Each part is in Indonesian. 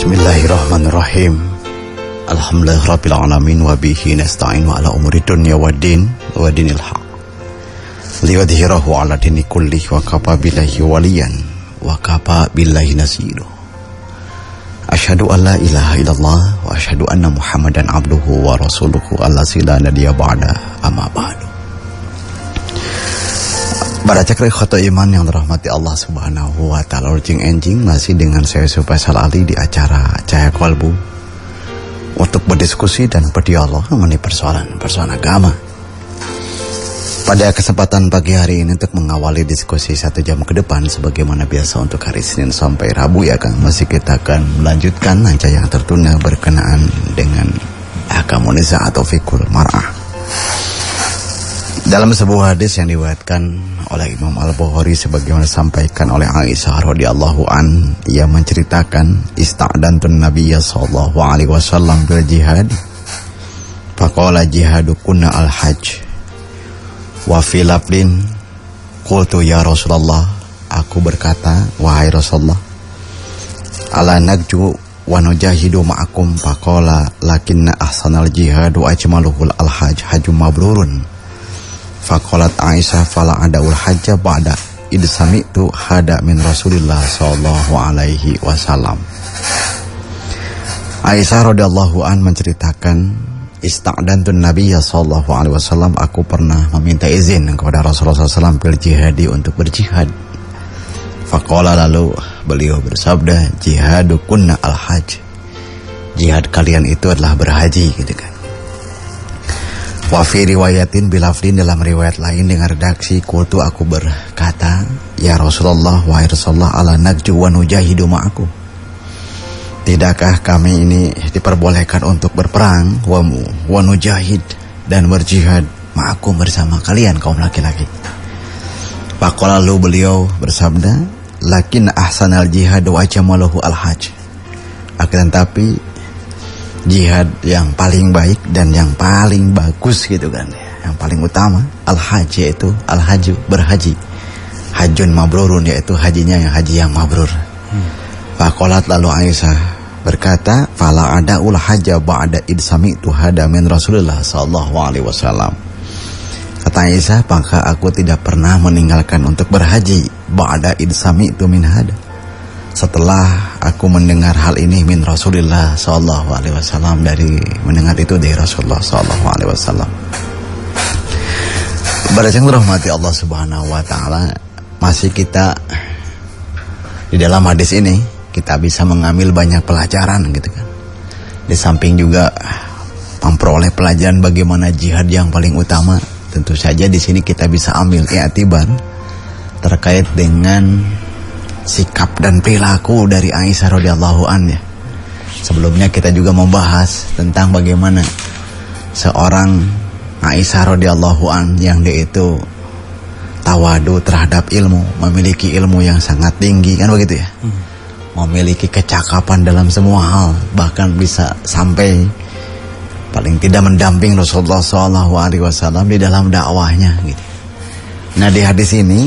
Bismillahirrahmanirrahim. Alhamdulillahirabbil alamin wa bihi nasta'in wa ala umuri dunya waddin wa dinil haq. Liyudhhirahu ala dini kulli wa kafa billahi waliyan wa kafa billahi nasiru. Asyhadu an la ilaha illallah wa asyhadu anna Muhammadan abduhu wa rasuluhu allazi la nabiyya ba'da amma ba'du. Para cakri khoto iman yang dirahmati Allah subhanahu wa ta'ala, urjing enjing masih dengan saya Faisal Ali di acara Cahaya Kalbu untuk berdiskusi dan berdialog mengenai persoalan agama. Pada kesempatan pagi hari ini untuk mengawali diskusi 1 jam ke depan sebagaimana biasa untuk hari Senin sampai Rabu ya Kang, masih kita akan melanjutkan acara yang tertunda berkenaan dengan ahkamun nisa atau fikul mar'ah. Dalam sebuah hadis yang diriwayatkan oleh Imam Al-Bukhari sebagaimana disampaikan oleh Aisyah radhiyallahu an, ia menceritakan ista'dantun Nabiyya sallallahu alaihi wasallam bil jihad faqala jihadu kunna al-hajj wa fi lafdin qultu ya Rasulullah, aku berkata wahai Rasulullah, ala nagju wa nujahidu ma'akum faqala lakinna ahsanal jihadu ajmaluhul al-hajj hajjum mabrurun. Faqalat Aisyah fala adaul hajja ba'da id sami'tu hada min Rasulillah sallallahu alaihi wasallam. Aisyah radhiyallahu an menceritakan ista'dantun Nabiyya sallallahu alaihi wasallam, aku pernah meminta izin kepada Rasulullah SAW bil jihadi untuk berjihad. Faqala, lalu beliau bersabda, jihadu kunna al-hajj, jihad kalian itu adalah berhaji gitu kan. Wa fi riwayatin bilafdin, dalam riwayat lain dengan redaksi qultu, aku berkata ya Rasulullah, wahai Rasulullah, ala nagju wa nujahidu ma'akum, tidakkah kami ini diperbolehkan untuk berperang wa nujahid dan berjihad ma'akum bersama kalian kaum laki-laki. Faqala, lalu beliau bersabda, lakin ahsanal jihad wa ajmaluhu al-hajj, akan tapi jihad yang paling baik dan yang paling bagus gitu kan, yang paling utama al-hajj, yaitu al-haju, berhaji, hajjun mabrurun, yaitu hajinya yang haji yang mabrur. Faqalat, lalu Aisyah berkata, fala adaul hajja ba'da id sami'tu hada min Rasulillah sallallahu alaihi wasallam. Kata Aisyah, maka aku tidak pernah meninggalkan untuk berhaji ba'da id sami'tu min hada, setelah aku mendengar hal ini min Rasulillah sallallahu alaihi wasallam, dari mendengar itu dari Rasulullah sallallahu alaihi wasallam. Barang rahmati Allah subhanahu wa ta'ala, masih kita di dalam hadis ini kita bisa mengambil banyak pelajaran gitu kan. Di samping juga memperoleh pelajaran bagaimana jihad yang paling utama, tentu saja di sini kita bisa ambil i'tibar terkait dengan sikap dan perilaku dari Aisyah radhiyallahu anha. Sebelumnya kita juga membahas tentang bagaimana seorang Aisyah radhiyallahu anha yang dia itu tawadu terhadap ilmu, memiliki ilmu yang sangat tinggi kan begitu ya. Memiliki kecakapan dalam semua hal, bahkan bisa sampai paling tidak mendamping Rasulullah SAW di dalam dakwahnya gitu. Nah, di hadis ini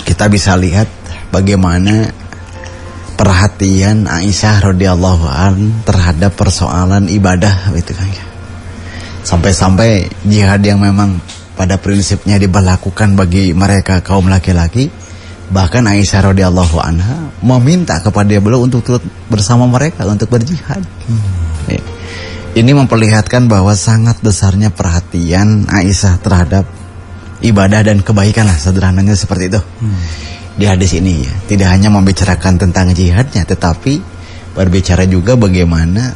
kita bisa lihat bagaimana perhatian Aisyah radhiyallahu an terhadap persoalan ibadah gitu kan ya. Sampai-sampai jihad yang memang pada prinsipnya diberlakukan bagi mereka kaum laki-laki, bahkan Aisyah radhiyallahu anha meminta kepada beliau untuk turut bersama mereka untuk berjihad. Ini memperlihatkan bahwa sangat besarnya perhatian Aisyah terhadap ibadah dan kebaikan lah, sederhananya seperti itu. Di hadis ini ya, tidak hanya membicarakan tentang jihadnya, tetapi berbicara juga bagaimana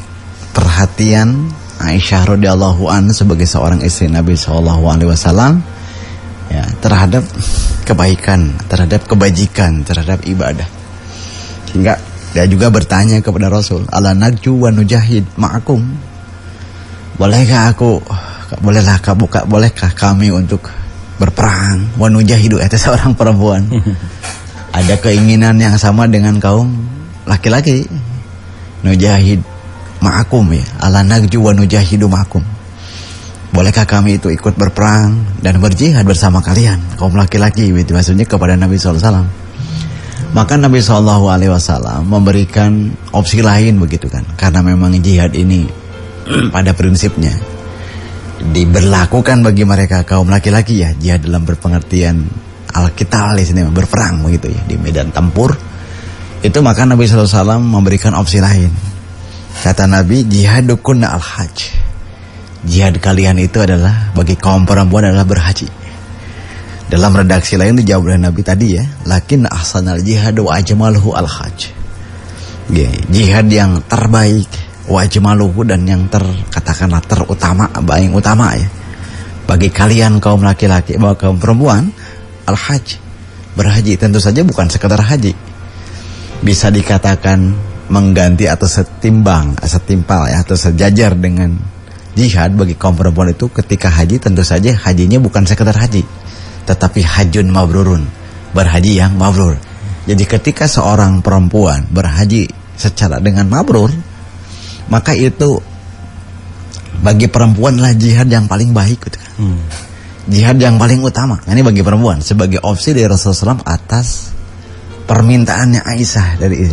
perhatian Aisyah radhiyallahu anha sebagai seorang istri Nabi sallallahu alaihi wasallam ya, terhadap kebaikan, terhadap kebajikan, terhadap ibadah. Hingga dia juga bertanya kepada Rasul, ala nagju wa nujahid ma'akum, bolehkah kami untuk berperang, wa nujahidu, itu seorang perempuan ada keinginan yang sama dengan kaum laki-laki, nujahid ma'akum ya, ala nagju wa nujahidu ma'akum, bolehkah kami itu ikut berperang dan berjihad bersama kalian kaum laki-laki, itu maksudnya kepada Nabi SAW. Maka Nabi SAW memberikan opsi lain begitu kan, karena memang jihad ini pada prinsipnya diberlakukan bagi mereka kaum laki-laki ya, jihad dalam berpengertian al-qital di sini berperang begitu ya, di medan tempur itu. Maka Nabi SAW memberikan opsi lain. Kata Nabi, jihadukunna al-hajj, jihad kalian itu adalah bagi kaum perempuan adalah berhaji. Dalam redaksi lain dijawab oleh Nabi tadi ya, lakin ahsanal jihad wa ajmaluhu al-hajj, jihad yang terbaik wa ajmaluhu dan yang katakanlah terutama, paling utama ya bagi kalian kaum laki-laki, kaum perempuan, al-hajj, berhaji. Tentu saja bukan sekedar haji, bisa dikatakan mengganti atau setimpal ya, atau sejajar dengan jihad bagi kaum perempuan itu ketika haji. Tentu saja hajinya bukan sekedar haji, tetapi hajjun mabrurun, berhaji yang mabrur. Jadi ketika seorang perempuan berhaji secara dengan mabrur, maka itu bagi perempuan lah jihad yang paling baik gitu kan. Jihad yang paling utama. Nah, ini bagi perempuan sebagai opsi dari Rasulullah SAW atas permintaannya Aisyah dari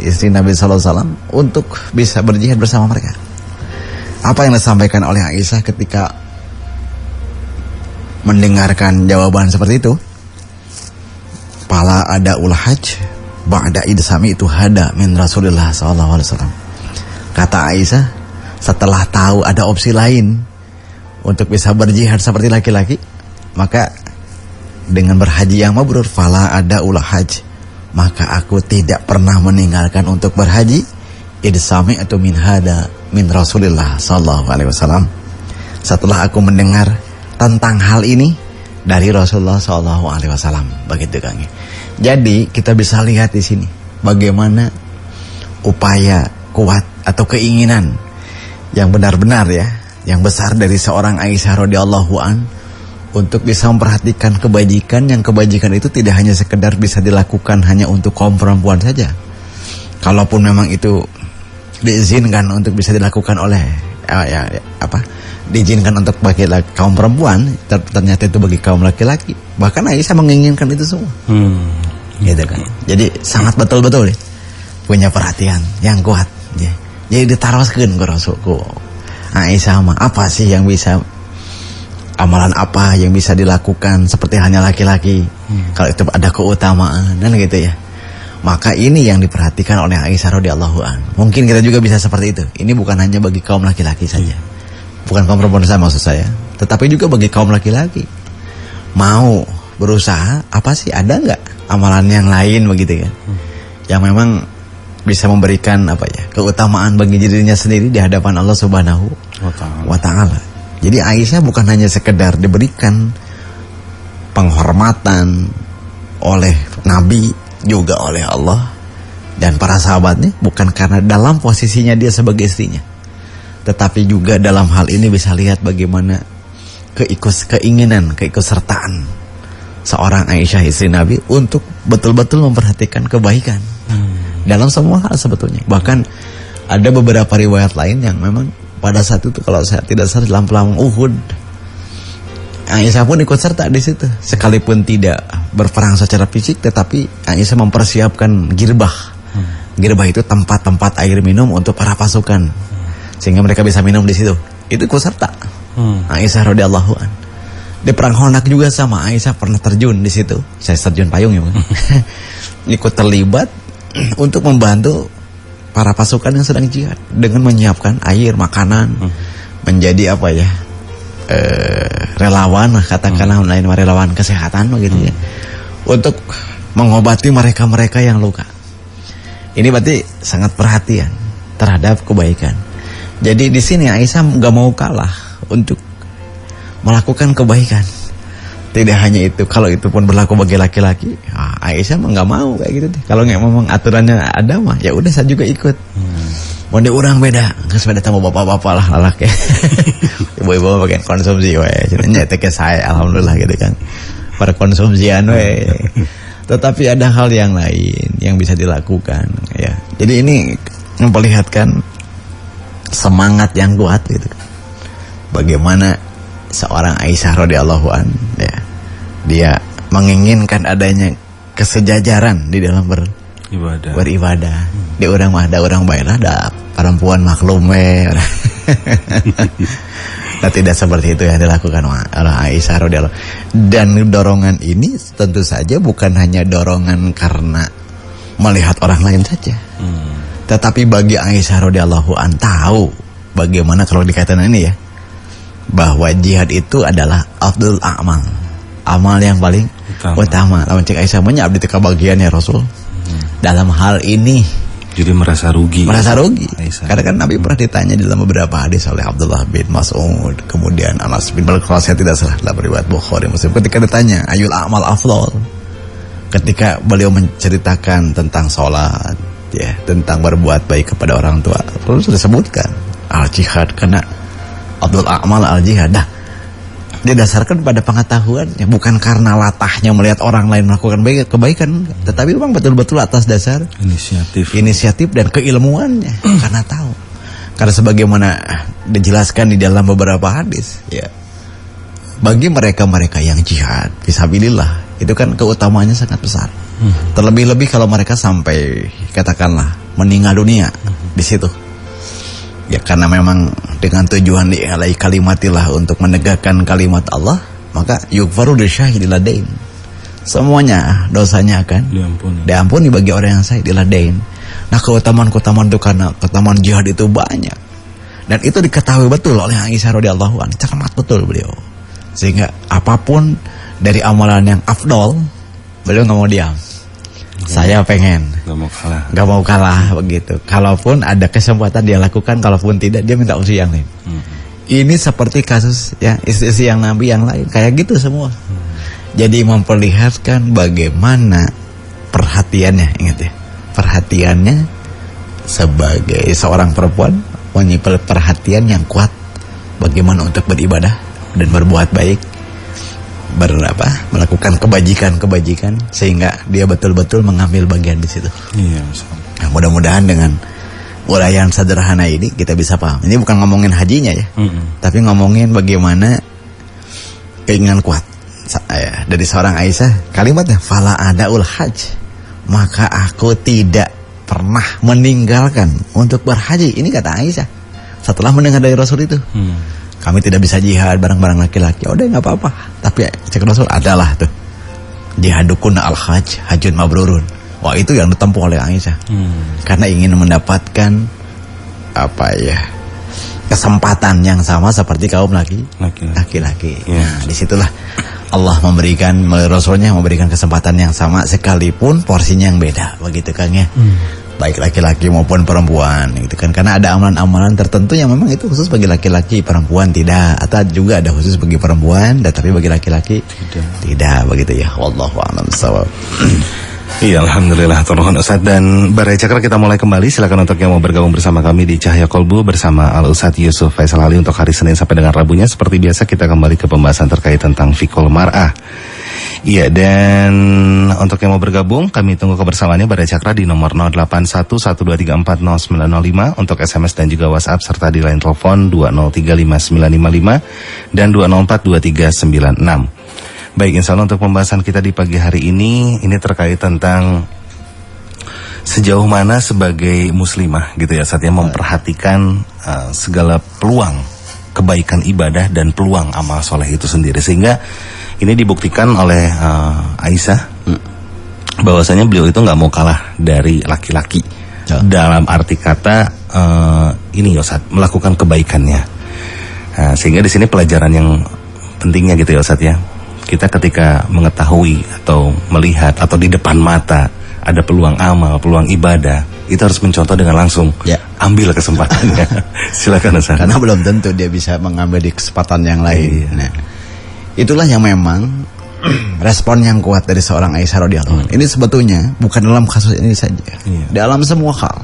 istri Nabi SAW untuk bisa berjihad bersama mereka. Apa yang disampaikan oleh Aisyah ketika mendengarkan jawaban seperti itu? Pala ada ul hajj ba'da idsami itu hada min Rasulullah SAW. Kata Aisyah, setelah tahu ada opsi lain untuk bisa berjihad seperti laki-laki, maka dengan berhaji yang mabrur, fala ada ul hajj, maka aku tidak pernah meninggalkan untuk berhaji idsami atau min hada min Rasulullah SAW. Setelah aku mendengar tentang hal ini dari Rasulullah SAW, begitu Kang. Jadi kita bisa lihat di sini bagaimana upaya kuat atau keinginan yang benar-benar ya, yang besar dari seorang Aisyah radhiyallahu an untuk bisa memperhatikan kebajikan, yang kebajikan itu tidak hanya sekedar bisa dilakukan hanya untuk kaum perempuan saja. Kalaupun memang itu diizinkan untuk bisa dilakukan oleh diizinkan untuk bagi kaum perempuan, ternyata itu bagi kaum laki-laki. Bahkan Aisyah menginginkan itu semua. Gitu kan. Jadi sangat betul-betul ya, punya perhatian yang kuat ya. Jadi ditaruhkeun ke Rasulku Aisyah mah, apa sih yang bisa, amalan apa yang bisa dilakukan seperti hanya laki-laki, kalau itu ada keutamaan dan gitu ya. Maka ini yang diperhatikan oleh Aisyah radhiyallahu an. Mungkin kita juga bisa seperti itu. Ini bukan hanya bagi kaum laki-laki saja, bukan kaum perempuan saja maksud saya, tetapi juga bagi kaum laki-laki. Mau berusaha, apa sih, ada nggak amalan yang lain begitu kan, yang memang bisa memberikan keutamaan bagi dirinya sendiri di hadapan Allah Subhanahu wa Ta'ala. Jadi Aisyah bukan hanya sekedar diberikan penghormatan oleh Nabi, juga oleh Allah dan para sahabatnya, bukan karena dalam posisinya dia sebagai istrinya, tetapi juga dalam hal ini bisa lihat bagaimana keinginan, keikutsertaan seorang Aisyah istri Nabi untuk betul-betul memperhatikan kebaikan dalam semua hal sebetulnya. Bahkan ada beberapa riwayat lain yang memang pada saat itu, kalau saya tidak salah, dalam perang Uhud, Aisyah pun ikut serta di situ, sekalipun tidak berperang secara fisik, tetapi Aisyah mempersiapkan girbah. Girbah itu tempat-tempat air minum untuk para pasukan, sehingga mereka bisa minum di situ. Itu ikut serta Aisyah radhiyallahu an. Di perang Khandaq juga sama, Aisyah pernah terjun di situ. Saya terjun payung ya, ikut terlibat untuk membantu para pasukan yang sedang jihad dengan menyiapkan air, makanan, menjadi relawan, katakanlah lain relawan kesehatan begitu ya, untuk mengobati mereka-mereka yang luka. Ini berarti sangat perhatian terhadap kebaikan. Jadi di sini Aisyah nggak mau kalah untuk melakukan kebaikan. Tidak hanya itu, kalau itu pun berlaku bagi laki-laki, Aisyah mah nggak mau kayak gitu deh. Kalau nggak memang aturannya ada mah, ya udah saya juga ikut. Mau dia orang beda, nggak sepeda sama bapak-bapak lah lalak ya. Ibu-ibu pakai konsumsi, jadinya itu kayak saya, alhamdulillah gitu kan. Para konsumsian, Tetapi ada hal yang lain yang bisa dilakukan, ya. Jadi ini memperlihatkan semangat yang kuat gitu. Bagaimana seorang Aisyah radhiyallahu an, ya, dia menginginkan adanya kesejajaran di dalam beribadah. Di orang mah ada orang baik lah, ada perempuan maklum Nah, tidak seperti itu yang dilakukan oleh Aisyah radhiyallahu. Dan dorongan ini tentu saja bukan hanya dorongan karena melihat orang lain saja. Tetapi bagi Aisyah radhiyallahu an tahu bagaimana kalau dikatakan ini ya, bahwa jihad itu adalah afdhul a'mal, amal yang paling utama. Lawan cek Aisyah mah abdi teu kabagian ya Rasul. Dalam hal ini jadi merasa rugi. Aisyah. Karena kan Nabi pernah ditanya dalam beberapa hadis oleh Abdullah bin Mas'ud, kemudian Anas bin Malik, kalau saya tidak salah dalam riwayat Bukhari Muslim, ketika ditanya ayul a'mal afdal, ketika beliau menceritakan tentang sholat, ya, tentang berbuat baik kepada orang tua, lalu sudah sebutkan al-jihad, karena afdal a'mal al-jihad. Nah, didasarkan pada pengetahuannya, bukan karena latahnya melihat orang lain melakukan kebaikan, tetapi memang betul-betul atas dasar inisiatif dan keilmuannya. Karena tahu, karena sebagaimana dijelaskan di dalam beberapa hadis, ya, bagi mereka-mereka yang jihad fisabilillah, itu kan keutamaannya sangat besar. Terlebih-lebih kalau mereka sampai katakanlah meninggal dunia di situ. Ya, karena memang dengan tujuan di'alai kalimatillah, untuk menegakkan kalimat Allah, maka yukfaru lisyahidil ladain, semuanya dosanya akan diampuni bagi orang yang syahid ladain. Nah, keutamaan-keutamaan itu, karena keutamaan jihad itu banyak, dan itu diketahui betul oleh Aisyah radhiyallahu anha, cermat betul beliau, sehingga apapun dari amalan yang afdol, beliau nggak mau diam. Saya pengen gak mau kalah begitu. Kalaupun ada kesempatan dia lakukan, kalaupun tidak dia minta usia yang lain. Ini seperti kasus ya istri-istri yang Nabi yang lain, kayak gitu semua. Jadi memperlihatkan bagaimana perhatiannya, ingat ya, perhatiannya sebagai seorang perempuan punya perhatian yang kuat bagaimana untuk beribadah dan berbuat baik, melakukan kebajikan, sehingga dia betul-betul mengambil bagian di situ. Iya, nah, mudah-mudahan dengan uraian sederhana ini kita bisa paham. Ini bukan ngomongin hajinya ya, tapi ngomongin bagaimana keinginan kuat dari seorang Aisyah. Kalimatnya fala adaul hajj, maka aku tidak pernah meninggalkan untuk berhaji. Ini kata Aisyah setelah mendengar dari Rasul itu. Kami tidak bisa jihad bareng-bareng laki-laki. Udah nggak apa-apa. Tapi cek Rasul adalah tuh jihadukun al-hajj, hajjun mabrurun. Wah, itu yang ditempuh oleh Aisyah. Karena ingin mendapatkan kesempatan yang sama seperti kaum laki-laki. Nah, disitulah Allah memberikan, Rasulnya memberikan kesempatan yang sama sekalipun porsinya yang beda. Begitu Kang ya. Baik laki-laki maupun perempuan gitu kan, karena ada amalan-amalan tertentu yang memang itu khusus bagi laki-laki, perempuan tidak, atau juga ada khusus bagi perempuan tetapi bagi laki-laki tidak begitu ya. Wallahu a'lam bishawab. Iya, alhamdulillah turun Ustaz. Dan Barai Cakra, kita mulai kembali. Silakan untuk yang mau bergabung bersama kami di Cahaya Kolbu bersama Al Ustaz Yusuf Faisal Ali untuk hari Senin sampai dengan Rabunya. Seperti biasa kita kembali ke pembahasan terkait tentang fikul mar'ah. Iya, dan untuk yang mau bergabung, kami tunggu kebersamaannya Barai Cakra di nomor 081123400905 untuk SMS dan juga WhatsApp, serta di line telepon 2035955 dan 2042396. Baik, insya Allah untuk pembahasan kita di pagi hari ini terkait tentang sejauh mana sebagai muslimah gitu ya, saatnya memperhatikan segala peluang kebaikan ibadah dan peluang amal soleh itu sendiri, sehingga ini dibuktikan oleh Aisyah bahwasanya beliau itu nggak mau kalah dari laki-laki dalam arti kata ini Ustaz, melakukan kebaikannya. Sehingga di sini pelajaran yang pentingnya gitu ya Ustaz ya, kita ketika mengetahui atau melihat atau di depan mata ada peluang amal, peluang ibadah, itu harus mencontoh dengan langsung ambil kesempatannya. Silakan Ustaz. Karena belum tentu dia bisa mengambil di kesempatan yang lain. Nah, itulah yang memang respon yang kuat dari seorang Aisyah radhiyallahu anha. Ini sebetulnya bukan dalam kasus ini saja, dalam semua hal.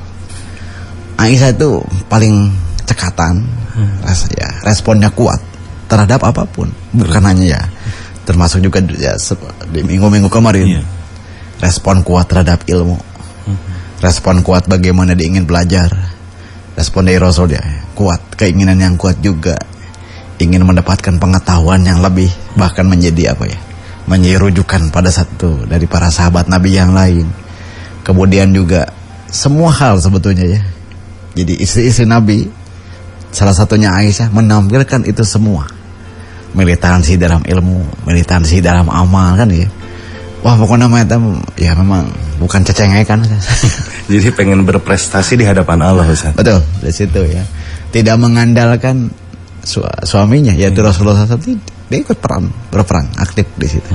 Aisyah itu paling cekatan, responnya kuat terhadap apapun, bukan hanya ya, termasuk juga ya, di minggu-minggu kemarin, respon kuat terhadap ilmu, respon kuat bagaimana dia ingin belajar, respon dari Rasul ya kuat, keinginan yang kuat juga, ingin mendapatkan pengetahuan yang lebih, bahkan menjadi menyerujukan pada satu dari para sahabat Nabi yang lain. Kemudian juga semua hal sebetulnya ya. Jadi istri-istri Nabi, salah satunya Aisyah, menampilkan itu semua. Militansi dalam ilmu, militansi dalam amal kan ya. Wah pokoknya ya memang bukan cecengekan. Jadi pengen berprestasi di hadapan Allah, Ustaz. Betul, di situ ya. Tidak mengandalkan suaminya, yaitu Rasulullah SAW. Dia ikut berperang, aktif di situ.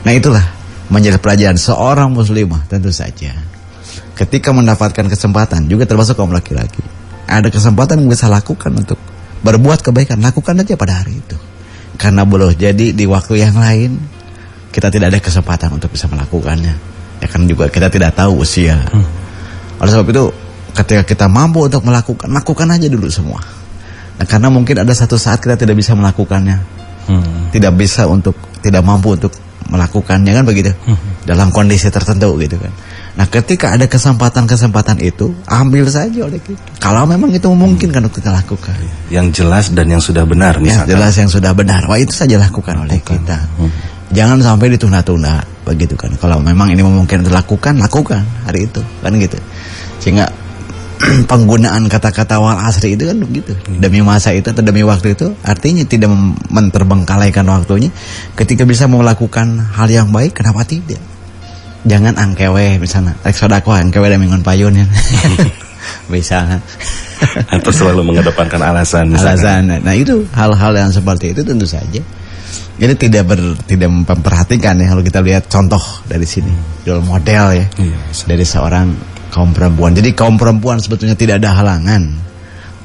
Nah itulah menjadi pelajaran seorang muslimah tentu saja. Ketika mendapatkan kesempatan, juga termasuk kaum laki-laki, ada kesempatan yang bisa lakukan untuk berbuat kebaikan, lakukan aja pada hari itu. Karena boleh jadi di waktu yang lain kita tidak ada kesempatan untuk bisa melakukannya. Ya kan juga kita tidak tahu usia. Oleh sebab itu ketika kita mampu untuk lakukan aja dulu semua. Nah, karena mungkin ada satu saat kita tidak bisa melakukannya. Tidak mampu untuk melakukannya kan begitu. Dalam kondisi tertentu gitu kan. Nah, ketika ada kesempatan itu, ambil saja oleh kita. Kalau memang itu memungkinkan untuk kita lakukan. Yang jelas dan yang sudah benar misalkan. Yang jelas yang sudah benar. Wah, itu saja lakukan oleh kita. Jangan sampai ditunda-tunda begitu kan. Kalau memang ini memungkinkan untuk lakukan hari itu kan gitu. Sehingga penggunaan kata-kata wal asri itu kan begitu. Demi masa itu atau demi waktu itu artinya tidak menterbengkalaikan waktunya. Ketika bisa melakukan hal yang baik, kenapa tidak? Jangan angkewe misalnya, rek sodako angkewe dan mingon payun ya. Bisa. Atau selalu mengedepankan alasan. Nah itu hal-hal yang seperti itu tentu saja. Jadi tidak memperhatikan ya kalau kita lihat contoh dari sini, role model ya, dari seorang kaum perempuan. Jadi kaum perempuan sebetulnya tidak ada halangan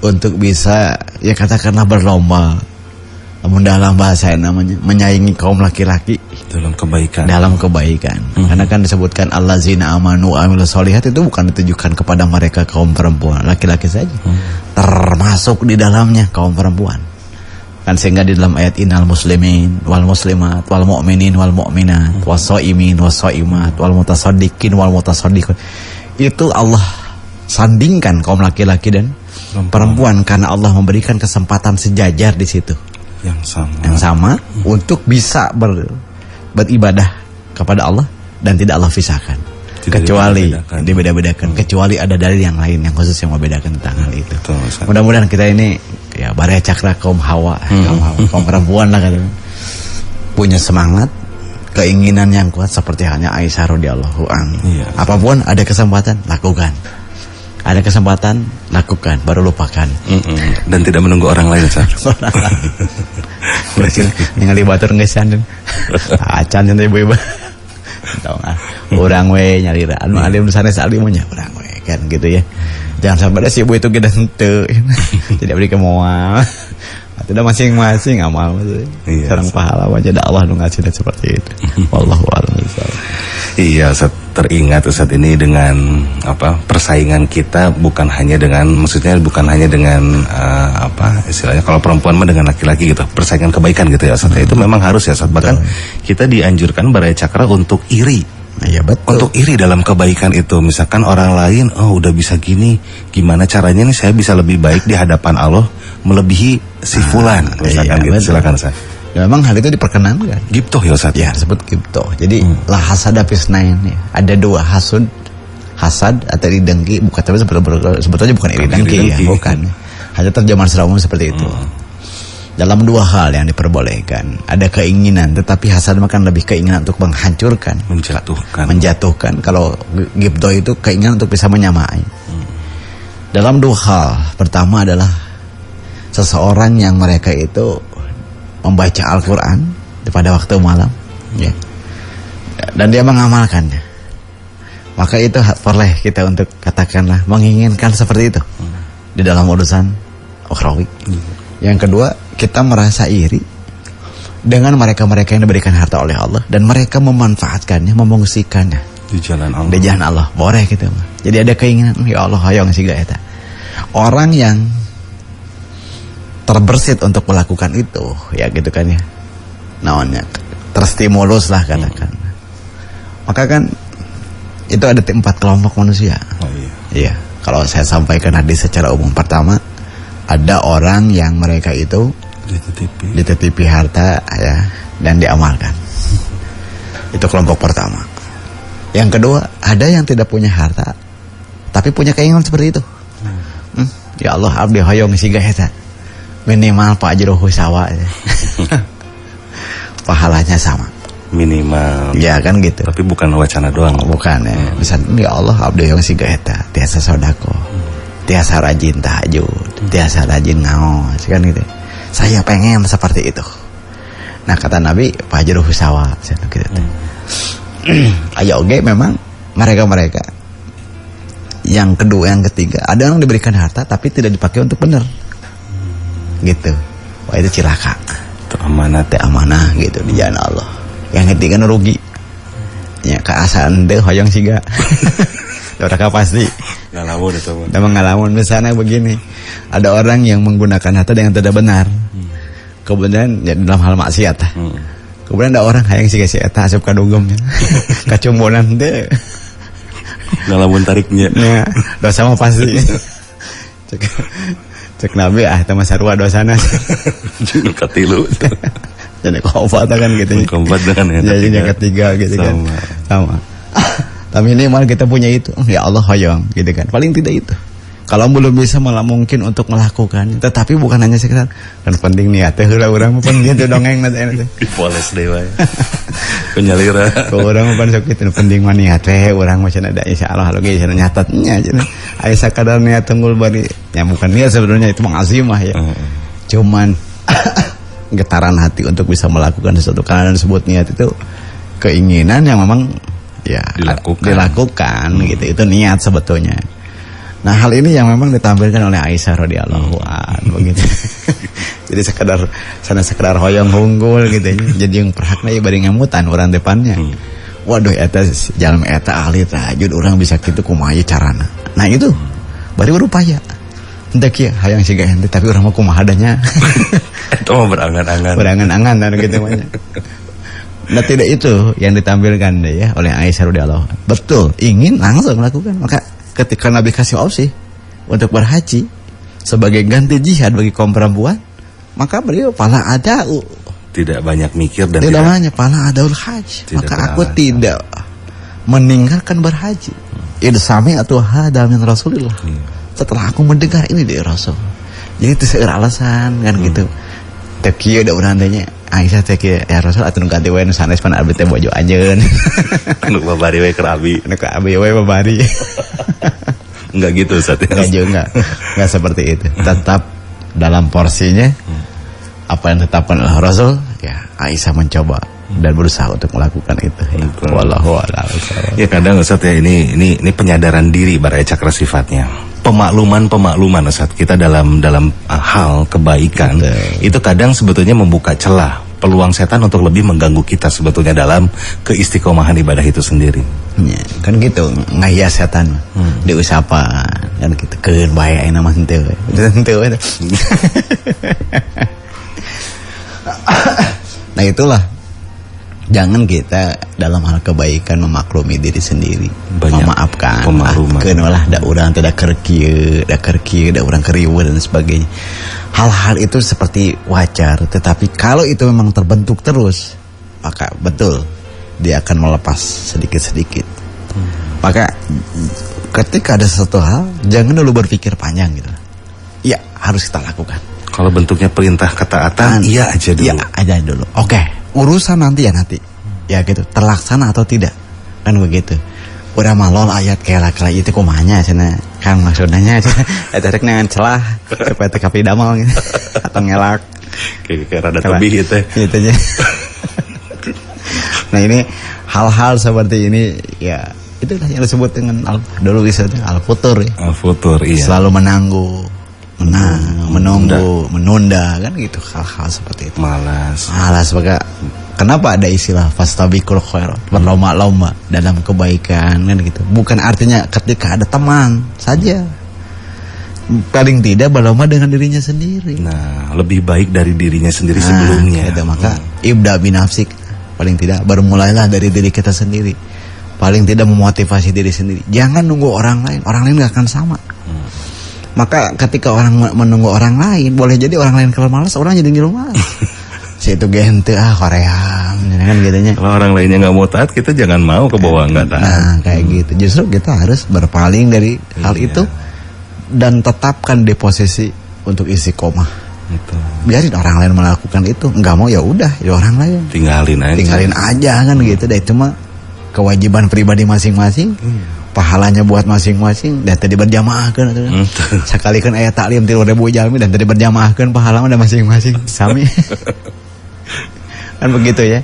untuk bisa ya katakanlah berlomba, dalam bahasa yang namanya menyaingi kaum laki-laki dalam kebaikan. Karena kan disebutkan allazina amanu amilus solihat, itu bukan ditujukan kepada mereka kaum perempuan, laki-laki saja. Termasuk di dalamnya kaum perempuan. Kan sehingga di dalam ayat innal muslimin wal muslimat wal mu'minin wal mu'minat wasoimin wasoimat wal mutasaddiqin wal mutasaddiqun, itu Allah sandingkan kaum laki-laki dan perempuan karena Allah memberikan kesempatan sejajar di situ yang sama untuk bisa beribadah kepada Allah dan tidak Allah pisahkan. Kecuali dibeda-bedakan, kecuali ada dalil yang lain yang khusus yang membedakan tentang hal itu. Mudah-mudahan kita ini ya Baraya Cakra kaum Hawa, kaum perempuan lah kan, punya semangat, keinginan yang kuat seperti halnya Aisyah radhiyallahu anha. Apapun ada kesempatan lakukan. Ada kesempatan lakukan, baru lupakan. Dan tidak menunggu orang lain, Ustaz. Ningali batur geus sandeun. Acan teh ibu-ibu. Tahu nggak? Orang we nyari anu alim sanes alim nya orang we kan gitu ya. Jangan sampai ada si ibu itu kita henteu. Tidak beri kemoal. Tidak masing-masing amal sareng pahala aja Allah nu ngasih seperti itu. Wallahu a'lam bishawab. Iya, Ustaz, teringat Ustaz ini dengan persaingan kita bukan hanya dengan istilahnya kalau perempuan mah dengan laki-laki gitu, persaingan kebaikan gitu ya Ustaz. Itu memang harus ya Ustaz. Bahkan kita dianjurkan Baraya Cakra untuk iri. Iya betul. Untuk iri dalam kebaikan itu. Misalkan orang lain udah bisa gini, gimana caranya nih saya bisa lebih baik di hadapan Allah melebihi si fulan misalkan gitu. Betul. Silakan Ustaz. Ya, memang hal itu diperkenankan. Gibtoh ya Ustaz? Ya, disebut gibtoh. Jadi la hasada fisnain ya. Ada dua hasad atau iri dengki, bukan, tapi sebetulnya bukan iri dengki ya, bukan. Hanya terjemahan secara umum seperti itu. Dalam dua hal yang diperbolehkan, ada keinginan, tetapi hasad makan lebih keinginan untuk menghancurkan, menjatuhkan. Kalau gibtoh itu keinginan untuk bisa menyamai. Dalam dua hal, pertama adalah seseorang yang mereka itu membaca Al-Quran pada waktu malam, ya, dan dia mengamalkannya, maka itu boleh kita untuk katakanlah menginginkan seperti itu di dalam urusan ukhrawi. Yang kedua, kita merasa iri dengan mereka-mereka yang diberikan harta oleh Allah dan mereka memanfaatkannya, memungsikannya di jalan Allah. Di jalan Allah, boleh gitu. Jadi ada keinginan, ya Allah, ayo ngasiga eta. Orang yang terbersit untuk melakukan itu, ya gitu kan ya, namanya terstimulus lah katakan. Maka kan itu ada 4 kelompok manusia. Iya, kalau saya sampaikan hadis secara umum, pertama ada orang yang mereka itu dititipi harta ya dan diamalkan. Itu kelompok pertama. Yang kedua, ada yang tidak punya harta tapi punya keinginan seperti itu. Ya Allah, abdi hoyong siga eta. Minimal Pak Jero Husawa. Pahalanya sama. Minimal. Ya kan gitu. Tapi bukan wacana doang. Bukan ya. Misalnya, ya Allah, abdi hoyong siga eta, tiasa sodako, tiasa rajin tahajud, tiasa rajin ngaos, kan gitu. Saya pengen seperti itu. Nah, kata Nabi, Pak Jero Husawa, gitu. Ayo oke, memang mereka yang kedua, yang ketiga, ada yang diberikan harta tapi tidak dipakai untuk benar, gitu. Wah, itu cilaka, itu amanat, amanah gitu di jalan Allah. Yang ketiga rugi, ya keasaan deh hoyong siga, mereka pasti ngalamun itu. Memang ngalamun. Misalnya begini, ada orang yang menggunakan harta dengan tidak benar, kemudian ya, dalam hal maksiat. Kemudian ada orang hayang siga si eta asup ka dugem, kacumbonan teh. Ngalamun tariknya. Ya, dosa mah pasti. Cek Nabi teman sarua dosana. Katilu. Jadi keempat kan gitu. Keempat dengan yang ketiga gitu kan. Sama. Tapi ini malah kita punya itu. Ya Allah hoyong gitu kan. Paling tidak itu. Kalau belum bisa malah mungkin untuk melakukan. Tetapi bukan hanya sekedar kan penting niatnya heula urang mah penting teh dongeng nanti. Dipoles deui wae. Penyalira. Ko urang mah sok kitu penting mah niat we urang mah cenah da insyaallah lagi cenah nyatetnya cenah. Aya sakadar niat tunggul bari. Ya bukan niat sebenarnya itu mah azimah ya. Cuman getaran hati untuk bisa melakukan sesuatu karena disebut niat itu keinginan yang memang ya dilakukan gitu. Itu niat sebetulnya. Nah, hal ini yang memang ditampilkan oleh Aisyah radhiyallahu anha begitu. Jadi sekedar hoyong hunggul gitu. Jadi yang perhakna ieu bari ngamutan urang depannya. Waduh eta jalma eta ahli tahajud urang bisa kitu kumaha carana. Nah, itu bari berupaya. Henteu kieu hayang siga henteu tapi urang mah kumaha adanya. Eta mah berangan-angan. Berangan-angan dan gitu mah. Nah, tidak itu yang ditampilkan deh ya oleh Aisyah radhiyallahu anha. Betul, ingin langsung melakukan. Maka ketika Nabi kasih opsi untuk berhaji sebagai ganti jihad bagi kaum perempuan, maka beliau pala ada tidak banyak mikir dan tidak banyak pala adaul haji. Maka aku tidak meninggalkan berhaji. Idsami atau hada min Rasulillah. Setelah aku mendengar ini dari Rasul. Jadi itu seueur alasan kan gitu. Teu kieu da urang teh nya Aisyah teh kieu ya Rasul atuh ganti wae nu sanes pan abdi teh bojo anjeun. Anu babari wae keur abi. Anu ka abi wae babari. Enggak gitu Ustaz. Enggak seperti itu. Tetap dalam porsinya apa yang ditetapkan oleh Rasul, ya Aisyah mencoba dan berusaha untuk melakukan itu. Wallahu a'lam. Ya kadang Ustaz ya ini penyadaran diri baraya cakra sifatnya. Pemakluman Ustaz kita dalam hal kebaikan. Betul. Itu kadang sebetulnya membuka celah peluang setan untuk lebih mengganggu kita sebetulnya dalam keistiqomahan ibadah itu sendiri. Ya, kan gitu ngahias setan diusapan kan gitu keun bae ayeuna mah henteu. Nah, itulah jangan kita dalam hal kebaikan memaklumi diri sendiri, memaafkan, kenalah da urang teh da keur kieu, da urang keriweuh dan sebagainya. Hal-hal itu seperti wajar, tetapi kalau itu memang terbentuk terus, maka betul dia akan melepas sedikit-sedikit. Maka ketika ada sesuatu hal, jangan dulu berpikir panjang gitu. Ya, harus kita lakukan. Kalau bentuknya perintah ketaatan, iya aja dulu. Iya aja dulu. Oke, urusan nanti ya nanti. Ya gitu, terlaksana atau tidak. Kan begitu. Udah malol ayat kayak laki-laki itu kumanya cenah. Kan maksudnya eta rek nangan celah supaya teu kapi damal gitu. Atau ngelak. Kayak rada tebih gitu. Gitu aja. Nah, ini hal-hal seperti ini ya itu yang disebut dengan dulu wisata al-futur ya. Al-futur, iya. Selalu menunda kan gitu, hal-hal seperti itu. Malas maka kenapa ada istilah fastabiqul khairat, berlomba-lomba dalam kebaikan kan gitu. Bukan artinya ketika ada teman saja, paling tidak berlomba dengan dirinya sendiri. Nah, lebih baik dari dirinya sendiri sebelumnya. Gitu, maka ibda binafsik, paling tidak bermulailah dari diri kita sendiri. Paling tidak memotivasi diri sendiri. Jangan nunggu orang lain gak akan sama. Maka ketika orang menunggu orang lain, boleh jadi orang lain kalau malas, orang jadi ngilu malas. Si itu gente Korea kan gitunya. Kalau orang lainnya nggak mau taat, kita jangan mau ke bawah nggak taat. Nah kayak gitu. Justru kita harus berpaling dari hal itu dan tetapkan di posisi untuk istiqomah. Gitu. Biarin orang lain melakukan itu, nggak mau ya udah, ya orang lain. Tinggalin aja kan gitu deh. Cuma kewajiban pribadi masing-masing. Pahalanya buat masing-masing dan tadi berjamaahkan sekali kan ayat taklim 3.000 jalmi dan tadi berjamaahkan pahala ada masing-masing sami. Kan begitu ya.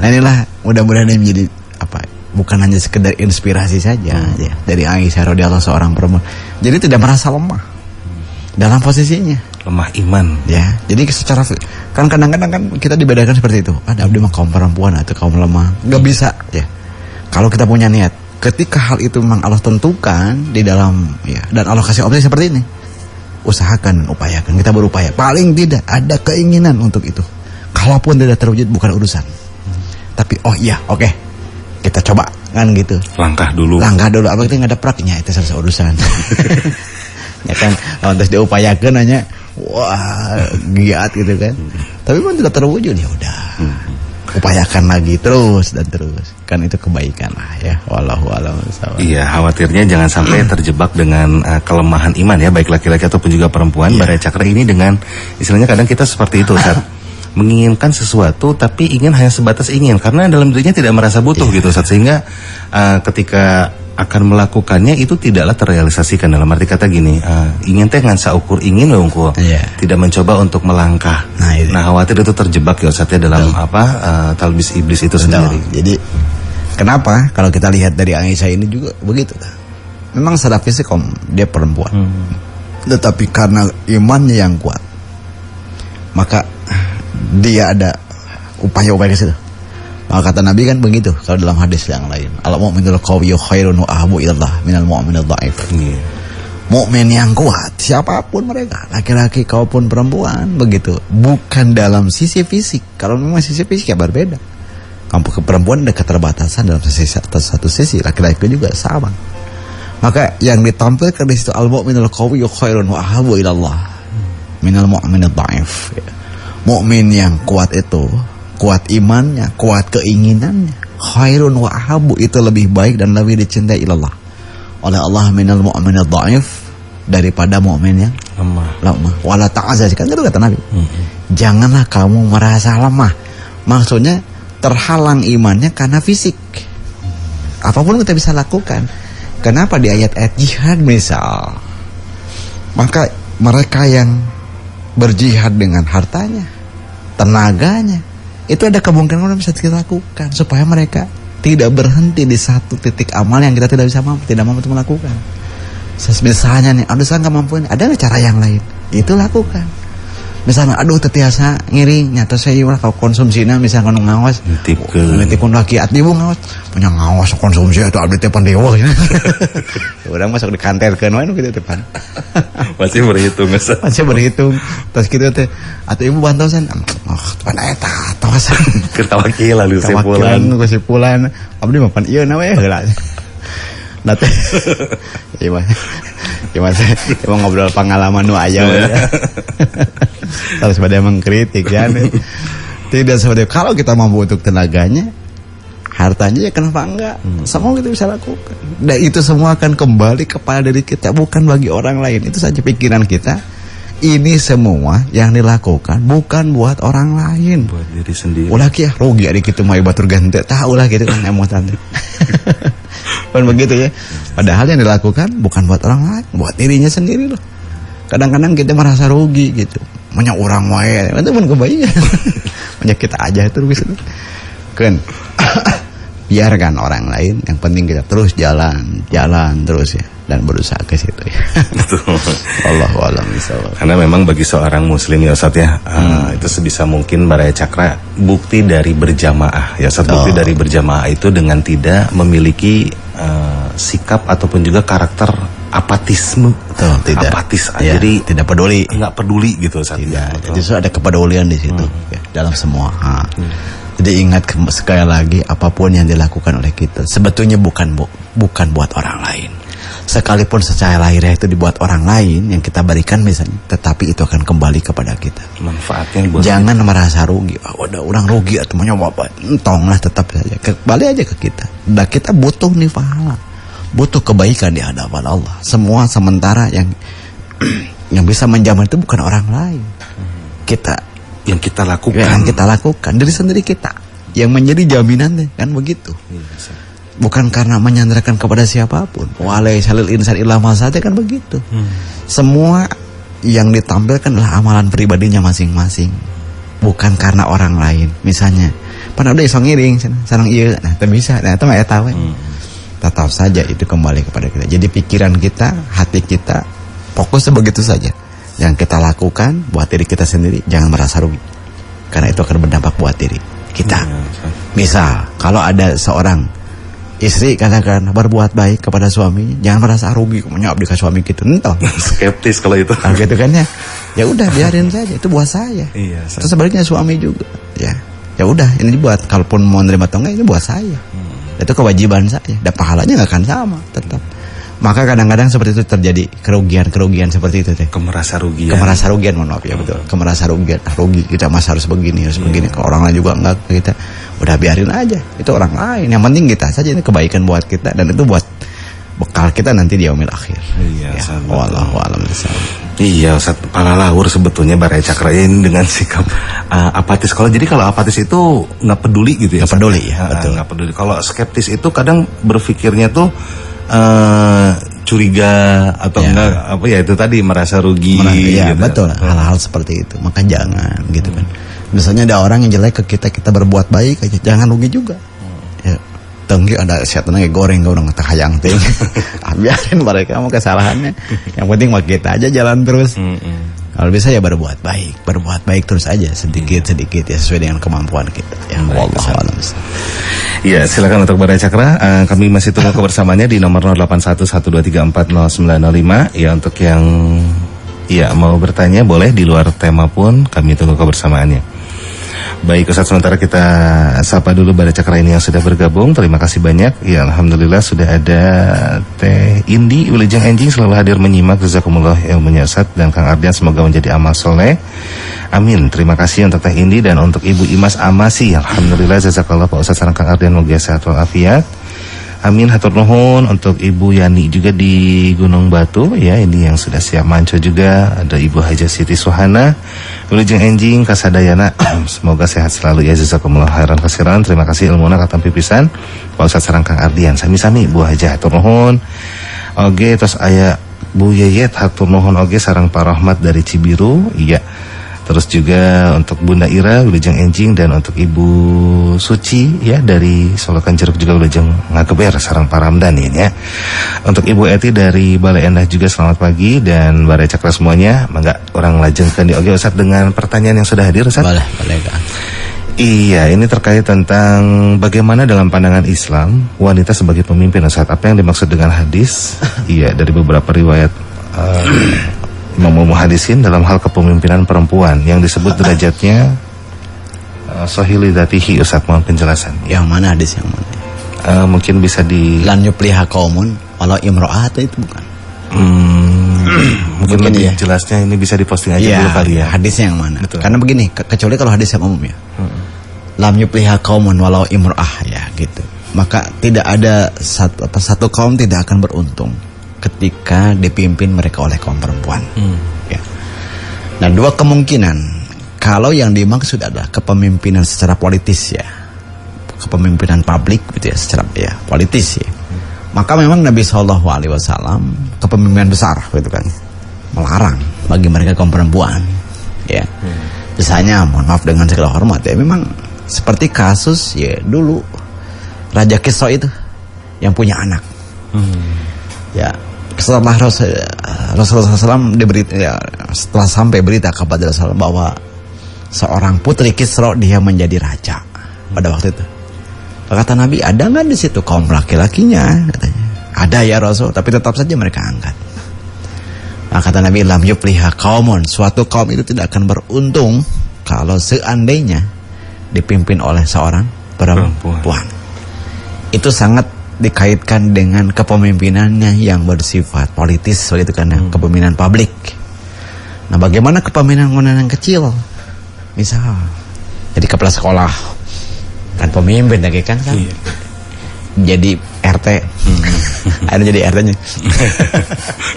Nah inilah mudah-mudahan ini menjadi apa, bukan hanya sekedar inspirasi saja ya, dari Aisyah radhiyallahu seorang perempuan. Jadi tidak merasa lemah dalam posisinya. Lemah iman. Ya, jadi secara kan kadang-kadang kan kita dibedakan seperti itu. Ada abdi mah kaum perempuan atau kaum lemah. Nggak bisa ya. Kalau kita punya niat, ketika hal itu memang Allah tentukan di dalam ya, dan Allah kasih opsi seperti ini, usahakan, upayakan, kita berupaya. Paling tidak ada keinginan untuk itu. Kalaupun tidak terwujud bukan urusan. Tapi oh iya, oke. Kita coba kan gitu. Langkah dulu. Apa kita nggak ada praknya itu selesai urusan. Ya kan, lantas diupayakan hanya wah giat gitu kan. Tapi pun tidak terwujud ya udah. Upayakan lagi terus dan terus, kan itu kebaikan lah ya. Wallahu a'lam bishawab. Iya, khawatirnya jangan sampai terjebak dengan kelemahan iman ya, baik laki-laki ataupun juga perempuan. Bara Cakra ini dengan istilahnya kadang kita seperti itu, Ustaz. Menginginkan sesuatu tapi ingin hanya sebatas ingin karena dalam dirinya tidak merasa butuh gitu, Ustaz. Sehingga ketika akan melakukannya itu tidaklah terrealisasikan. Dalam arti kata gini, ingin teh ngan saukur ingin wongku, tidak mencoba untuk melangkah. Nah khawatir itu terjebak ya Ustaz ya dalam talbis iblis itu sendiri. Jadi kenapa kalau kita lihat dari Aisyah ini juga begitu, memang secara fisik dia perempuan, tetapi karena imannya yang kuat, maka dia ada upaya-upaya ke situ. Maka kata Nabi kan begitu kalau dalam hadis yang lain, al-mu'minul qawiyyu khairun wa ahabbu ilallah minal mu'minil dha'if. Mukmin yang kuat siapapun mereka, laki-laki kaupun perempuan begitu, bukan dalam sisi fisik. Kalau memang sisi fisik ya berbeda. Kamu ke perempuan ada keterbatasan dalam satu sisi, laki-laki juga sama. Maka yang ditampilkan di situ al-mu'minul qawiyyu khairun wa ahabbu ilallah minal mu'minil dha'if. Mukmin yang kuat itu, kuat imannya, kuat keinginannya, khairun wa ahabu, itu lebih baik dan lebih dicintai ilallah oleh Allah minal mu'minil dha'if, daripada mukmin yang lemah. Wala ta'azaz, kan itu kata Nabi. Janganlah kamu merasa lemah. Maksudnya terhalang imannya karena fisik. Apapun kita bisa lakukan. Kenapa di ayat-ayat jihad misal, maka mereka yang berjihad dengan hartanya, tenaganya, itu ada kemungkinan bisa kita lakukan supaya mereka tidak berhenti di satu titik amal yang kita tidak mampu melakukan. Misalnya nih, aduh saya nggak mampu ini, ada nggak cara yang lain? Itu lakukan. Misalnya, aduh tetiasa ngiring, nyata saya kalau konsumsinya misalnya ngawas, nitipun laki ati ibu ngawas, punya ngawas konsumsi itu abdi tepan dewa. Orang masuk di kantor ke noen gitu depan. Masih berhitung, masih berhitung. Terus gitu teh, atau ibu bantosan, tepan eta tos. Ketawakilan lu kesimpulan, abdi mapan ieu na we heula. Nah teh, emang ngobrol pengalaman nu aya ya. Harus pada mengkritik ya. Tidak seperti kalau kita mampu untuk tenaganya, hartanya ya kenapa enggak? Semua kita bisa lakukan. Dan itu semua akan kembali kepada diri kita, bukan bagi orang lain. Itu saja pikiran kita. Ini semua yang dilakukan bukan buat orang lain, buat diri sendiri. Ulah kia rugi adik itu mah batur ganti, tahu lah gitu kan emosan. Kan begitu ya. Padahal yang dilakukan bukan buat orang lain, buat dirinya sendiri loh. Kadang-kadang kita merasa rugi gitu. Banyak orang wae, itu pun kebaikan. Banyak kita aja itu rugi sendiri. Kan biarkan orang lain, yang penting kita terus jalan terus ya, dan berusaha ke situ ya. Allahu a'lam bishawab. Karena memang bagi seorang muslim ya Ustaz ya, itu sebisa mungkin Bara Cakra bukti dari berjamaah ya Ustaz. Bukti dari berjamaah itu dengan tidak memiliki sikap ataupun juga karakter apatisme. Tidak. Apatis ya, jadi tidak peduli. Enggak peduli gitu Ustaz. Tidak. Justru ada kepedulian di situ ya, dalam semua. Jadi ingat sekali lagi, apapun yang dilakukan oleh kita sebetulnya bukan buat orang lain. sekalipun secara lahiriah itu dibuat orang lain yang kita berikan misalnya, tetapi itu akan kembali kepada kita. Manfaatnya buat jangan merasa rugi. Udah orang rugi atau mau nyoba apa, entonglah, tetap saja kembali aja ke kita. Dan kita butuh nih pahala, butuh kebaikan di hadapan Allah. Semua sementara yang bisa menjamin itu bukan orang lain, kita yang kita lakukan, diri sendiri kita yang menjadi jaminan, kan begitu. Bukan karena menyandarkan kepada siapapun. Walaisalil insan illa ma sa'a, kan begitu. Semua yang ditampilkan adalah amalan pribadinya masing-masing, bukan karena orang lain. Misalnya, pada udah isong ngiring, sareng ieu, nah teu bisa, nah itu mah eta we. Tetap saja itu kembali kepada kita. Jadi pikiran kita, hati kita fokusnya begitu saja. Yang kita lakukan buat diri kita sendiri, jangan merasa rugi, karena itu akan berdampak buat diri kita. Misal, kalau ada seorang istri katakan berbuat baik kepada suami, jangan merasa rugi menyabdi ke suami gitu, entah. Skeptis kalau itu. Nah, gitu kan ya. Ya udah biarin saja, itu buat saya. Iya. Terus sebaliknya suami juga, ya. Ya udah, ini buat, kalaupun mau nerima atau enggak, ini buat saya. Itu kewajiban saya. Dan pahalanya nggak akan sama, tetap. Maka kadang-kadang seperti itu terjadi kerugian seperti itu teh. Kemerasa rugian, mohon maaf ya, betul. Kemerasa rugian, rugi kita mas harus begini, begini. Kalau orang lain juga enggak, kita udah biarin aja. Itu orang lain. Yang penting kita saja, ini kebaikan buat kita, dan itu buat bekal kita nanti di yaumil akhir. Iya, ya, wallahu a'lam bishawab. Iya, Ustaz, pala lawur sebetulnya Barai Cakra ini dengan sikap apatis. Jadi kalau apatis itu nggak peduli gitu ya. Nggak peduli ya, betul. Nggak peduli. Kalau skeptis itu kadang berpikirnya tuh curiga atau enggak, apa ya, itu tadi merasa rugi. Ya, gitu. Betul. Hal-hal seperti itu. Maka jangan gitu kan. Misalnya ada orang yang jelek ke kita, kita berbuat baik aja, jangan rugi juga. Ya, tenggi ada setan lagi goreng udah ngetah hayang ting. Biarin mereka mau kesalahannya. Yang penting mah kita aja jalan terus. Kalau bisa ya berbuat baik terus aja, sedikit ya, sesuai dengan kemampuan kita. Ya, wallahu a'lam. Ya, silakan untuk Barai Cakra, kami masih tunggu kebersamaannya di nomor 081123340905. Ya, untuk yang mau bertanya boleh di luar tema pun, kami tunggu kebersamaannya. Baik, Ustaz, sementara kita sapa dulu Barai Cakra ini yang sudah bergabung. Terima kasih banyak. Ya, alhamdulillah sudah ada Teh Indi Wilujeng Enjing selalu hadir menyimak. Jazakumullah ilmunya Ustaz, dan Kang Ardian semoga menjadi amal soleh. Amin. Terima kasih untuk Teh Indi dan untuk Ibu Imas Amasi. Alhamdulillah, jazakallah Pak Ustaz sareng Kang Ardian, moga sehat walafiat. Amin, hatur nuhun. Untuk Ibu Yani juga di Gunung Batu, ya, ini yang sudah siap manco juga. Ada Ibu Haja Siti Suhana, Wilujeng Enjing Kasadayana. Semoga sehat selalu ya, jazakumullah khairan kasiran. Terima kasih ilmuna katam pipisan Pak Ustaz sareng Kang Ardian. Sami-sami Bu Haja hatur nuhun. Oge, terus aya Bu Yeyet hatur nuhun oge sareng Pak Rahmat dari Cibiru. Iya. Terus juga untuk Bunda Ira Wilujeng Enjing, dan untuk Ibu Suci ya dari Solokan Jeruk juga Wilujeng Ngageber sareng Pak Ramdan ini ya. Untuk Ibu Eti dari Balai Endah juga selamat pagi, dan Barai Cakra semuanya. Mangga orang lajengkeun di oge Ustaz dengan pertanyaan yang sudah hadir Ustaz. Boleh Kang. Iya, ini terkait tentang bagaimana dalam pandangan Islam wanita sebagai pemimpin Ustaz. Apa yang dimaksud dengan hadis? Iya, dari beberapa riwayat Imam Muhadisin dalam hal kepemimpinan perempuan yang disebut derajatnya sahili dzatihi. Ustaz, mohon penjelasan. Yang mana hadis yang mana? Mungkin bisa di lan yupliha qaumun walau imra'at, itu bukan. Mungkin lebih jelasnya ini bisa diposting aja dulu kali ya. Hadisnya yang mana? Betul. Karena begini, kecuali kalau hadis yang umum ya. Lam yupliha qaumun walau imra'ah, ya gitu. Maka tidak ada satu kaum tidak akan beruntung ketika dipimpin mereka oleh kaum perempuan. Ya. Nah, dua kemungkinan. Kalau yang dimaksud adalah kepemimpinan secara politis ya, kepemimpinan publik gitu ya, secara ya politis ya. Maka memang Nabi SAW kepemimpinan besar gitu kan, melarang bagi mereka kaum perempuan. Ya. Misalnya, mohon maaf dengan segala hormat ya, memang seperti kasus ya dulu Raja Kisra itu yang punya anak. Ya. Setelah Rasulullah SAW setelah sampai berita kepada Rasulullah bahwa seorang putri Kisra dia menjadi raja pada waktu itu. Kata Nabi, ada nggak di situ kaum laki-lakinya? Katanya, ada ya Rasul, tapi tetap saja mereka angkat. Nah, kata Nabi, lam yupliha qaumun, suatu kaum itu tidak akan beruntung kalau seandainya dipimpin oleh seorang perempuan. Itu sangat dikaitkan dengan kepemimpinannya yang bersifat politis begitu kan, kepemimpinan publik. Nah, bagaimana kepemimpinan yang kecil? Misal jadi kepala sekolah kan pemimpin lagi kan? Iya. Jadi RT. Ada jadi RT-nya.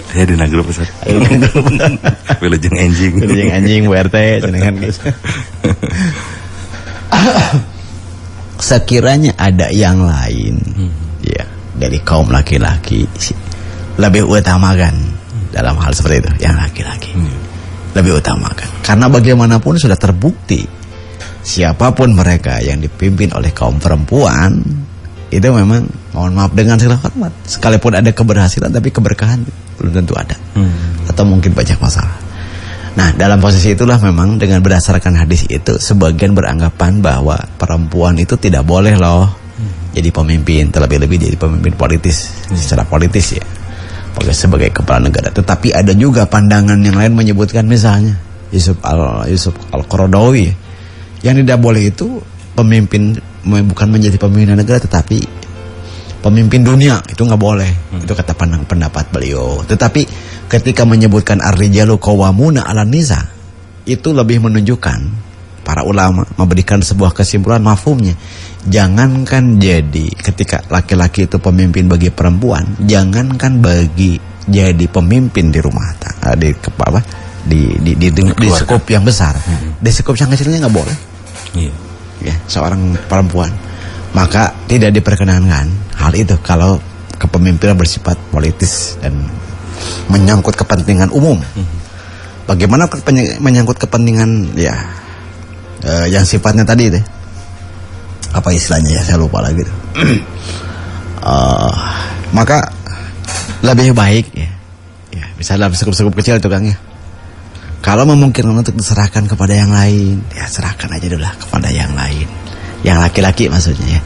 Saya di grup Ustaz. Wilujeng anjing. Wilujeng anjing Bu RT cenengan guys. Sekiranya ada yang lain ya dari kaum laki-laki lebih utamakan dalam hal seperti itu, yang laki-laki lebih utamakan, karena bagaimanapun sudah terbukti siapapun mereka yang dipimpin oleh kaum perempuan itu memang, mohon maaf dengan segala hormat, sekalipun ada keberhasilan tapi keberkahan belum tentu ada, atau mungkin banyak masalah. Nah, dalam posisi itulah memang dengan berdasarkan hadis itu sebagian beranggapan bahwa perempuan itu tidak boleh loh jadi pemimpin, terlebih-lebih jadi pemimpin politis, secara politis ya, sebagai kepala negara. Tetapi ada juga pandangan yang lain menyebutkan, misalnya Yusuf Al-Qaradawi, yang tidak boleh itu pemimpin, bukan menjadi pemimpin negara tetapi pemimpin dunia, itu nggak boleh. Itu kata pendapat beliau. Tetapi ketika menyebutkan ar-rijalu qawwamuna 'alan nisa, itu lebih menunjukkan para ulama memberikan sebuah kesimpulan mafhumnya. Jangankan jadi ketika laki-laki itu pemimpin bagi perempuan, jangankan bagi jadi pemimpin di rumah tangga, di skop yang besar, di skop yang kecilnya nggak boleh. Ya, seorang perempuan, maka tidak diperkenankan hal itu kalau kepemimpinan bersifat politis dan menyangkut kepentingan umum. Bagaimana menyangkut kepentingan ya yang sifatnya tadi itu, apa istilahnya ya, saya lupa lagi. Maka lebih baik ya misalnya dalam sekup-sekup kecil itu Kang ya, kalau memungkinkan untuk diserahkan kepada yang lain, ya serahkan aja dulu lah kepada yang lain, yang laki-laki maksudnya ya.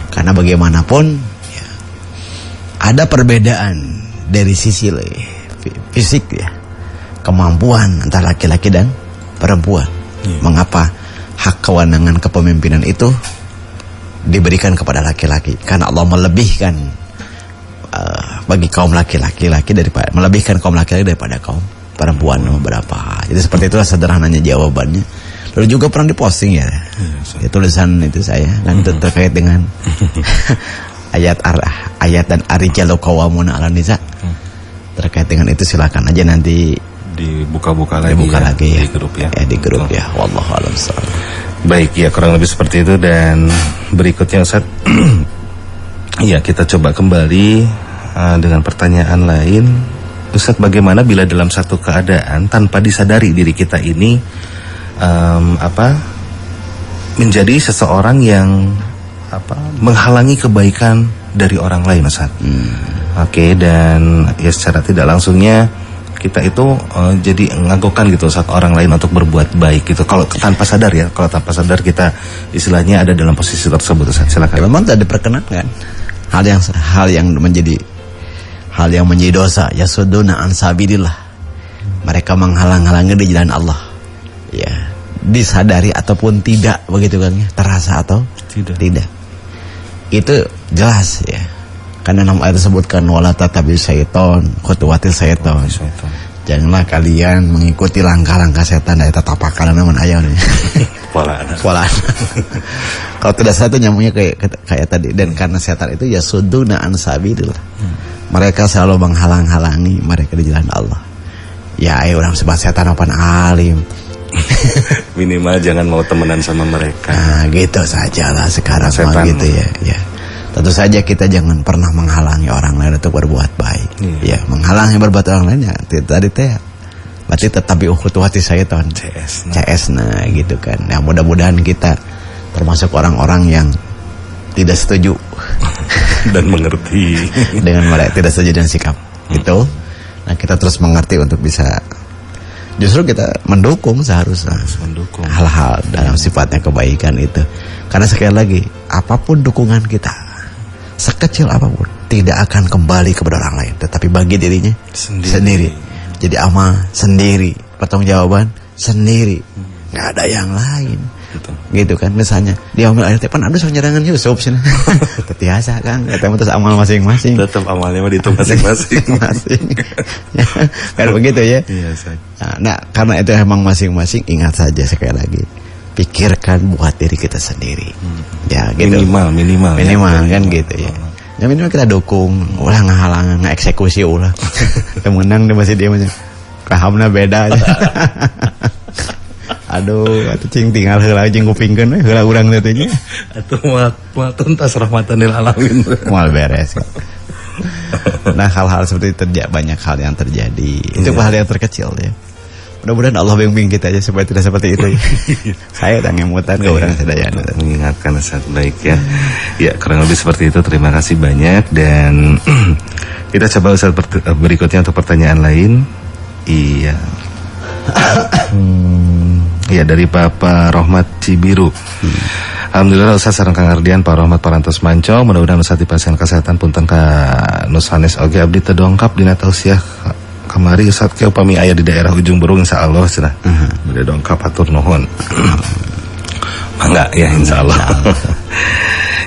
Karena bagaimanapun ya, ada perbedaan dari sisi fisik ya, kemampuan antara laki-laki dan perempuan. Mengapa hak kewenangan kepemimpinan itu diberikan kepada laki-laki? Karena Allah melebihkan bagi kaum laki-laki daripada melebihkan kaum laki-laki daripada kaum perempuan beberapa. Jadi seperti itulah sederhananya jawabannya. Lalu juga pernah diposting ya, tulisan itu saya kan terkait dengan ayat dan ar-rijalu qawwamuna 'alan nisa. Terkait dengan itu silakan aja nanti dibuka lagi ya, di grup ya. Di grup ya. Wallahu a'lam bishawab. Baik ya, kurang lebih seperti itu. Dan berikutnya Ustaz, ya kita coba kembali dengan pertanyaan lain. Ustaz, bagaimana bila dalam satu keadaan tanpa disadari diri kita ini menjadi seseorang yang menghalangi kebaikan dari orang lain, Ustaz? Oke, dan ya secara tidak langsungnya kita itu jadi ngagokan gitu saat orang lain untuk berbuat baik gitu. Kalau tanpa sadar ya, kalau tanpa sadar kita istilahnya ada dalam posisi tersebut, Ustaz. Silakan. Memang tidak diperkenankan hal yang menjadi dosa, yasudduna an sabilillah. Mereka menghalang-halangi di jalan Allah. Ya, disadari ataupun tidak begitu kan ya, terasa atau tidak. Itu jelas ya. Karena dalam ayat disebutkan wala tatabi syaiton khutuwatil syaiton. Janganlah kalian mengikuti langkah-langkah setan. Dari tatapakan namun ayat nih. Pola. Kalau tidak salah itu nyambungnya kayak tadi. Dan karena setan itu yasudduna an sabilillah. Mereka selalu menghalang-halangi mereka di jalan Allah. Ya, ayo orang sebab setan apaan alim. Minimal jangan mau temenan sama mereka. Nah, gitu sajalah sekarang mah gitu ya. Ya. Tentu saja kita jangan pernah menghalangi orang lain untuk berbuat baik. Ya, menghalangi berbuat orang lain ya tadi teh. Berarti tetapi ukhuwati syaitan. CS nah gitu kan. Ya, mudah-mudahan kita termasuk orang-orang yang tidak setuju dan mengerti dengan mereka, tidak setuju dengan sikap itu. Nah, kita terus mengerti untuk bisa, justru kita mendukung, seharusnya mendukung hal-hal dalam sifatnya kebaikan itu. Karena sekali lagi, apapun dukungan kita, sekecil apapun, tidak akan kembali kepada orang lain, tetapi bagi dirinya sendiri. Jadi amal sendiri, pertanggungjawaban sendiri, nggak ada yang lain. Gitu kan misalnya dia ambil air teh pan ada sanjarangan Yusuf sih. Tetiasa kan eta mah terus amal masing-masing. Tetap amalnya mah dihitung masing-masing. Ya, kan begitu ya. Iya, Ustaz. Nah, karena itu emang masing-masing, ingat saja sekali lagi, pikirkan buat diri kita sendiri. Ya gitu. Minimal ya. Kan gitu ya. Ya minimal kita dukung, ulah ngahalang, ngaeksekusi ulah. Kita menang di masih dia mah. Pahamna beda aja. Aduh, atuh cing tinggal heula jeung kupingkeun we, heula urang teh nya. Atuh moal tuntas rahmatan lil alamin. Moal beres. Nah, hal-hal seperti itu banyak hal yang terjadi. Itu hal yang terkecil ya. Mudah-mudahan Allah bimbing kita aja supaya tidak seperti itu. Saya udah ngemutan ke orang sedayana. Mengingatkan saat baik ya. Ya, kurang lebih seperti itu. Terima kasih banyak dan kita coba Ustaz berikutnya untuk pertanyaan lain. Iya. Ya, dari Bapak Rohmat Cibiru. Alhamdulillah Ustaz sareng Kang Ardian Pak Rohmat Parantos Manco, mudah-mudahan Ustaz dipasien kesehatan punten ka Nusanes oge abdi teu dongkap dina tausiah kamari Ustaz ke upami aya di daerah ujung Berung insyaallah cenah. Udah dongkap atur nuhun. Mangga ya insyaallah.